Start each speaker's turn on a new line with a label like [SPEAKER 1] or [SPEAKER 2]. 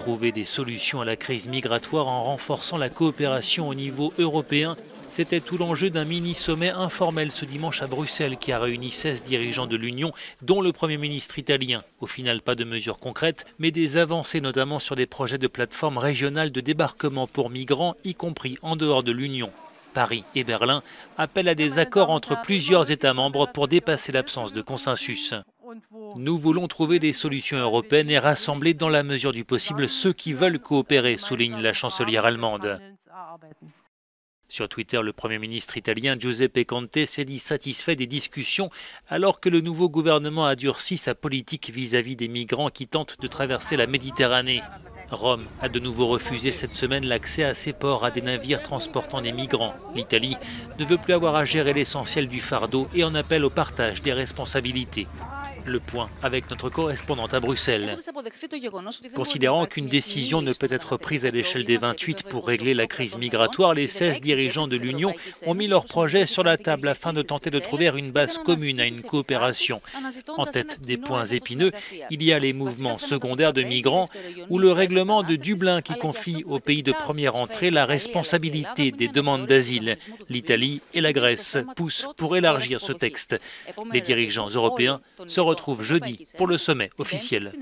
[SPEAKER 1] trouver des solutions à la crise migratoire en renforçant la coopération au niveau européen. C'était tout l'enjeu d'un mini-sommet informel ce dimanche à Bruxelles qui a réuni 16 dirigeants de l'Union, dont le Premier ministre italien. Au final, pas de mesures concrètes, mais des avancées notamment sur des projets de plateformes régionales de débarquement pour migrants, y compris en dehors de l'Union. Paris et Berlin appellent à des accords entre plusieurs États membres pour dépasser l'absence de consensus. Nous voulons trouver des solutions européennes et rassembler dans la mesure du possible ceux qui veulent coopérer, souligne la chancelière allemande. Sur Twitter, le Premier ministre italien Giuseppe Conte s'est dit satisfait des discussions alors que le nouveau gouvernement a durci sa politique vis-à-vis des migrants qui tentent de traverser la Méditerranée. Rome a de nouveau refusé cette semaine l'accès à ses ports à des navires transportant des migrants. L'Italie ne veut plus avoir à gérer l'essentiel du fardeau et en appelle au partage des responsabilités. Le point avec notre correspondante à Bruxelles. Considérant qu'une décision ne peut être prise à l'échelle des 28 pour régler la crise migratoire, les 16 dirigeants de l'Union ont mis leur projet sur la table afin de tenter de trouver une base commune à une coopération. En tête des points épineux, il y a les mouvements secondaires de migrants ou le règlement de Dublin qui confie aux pays de première entrée la responsabilité des demandes d'asile. L'Italie et la Grèce poussent pour élargir ce texte. Les dirigeants européens se retrouvent jeudi pour le sommet officiel.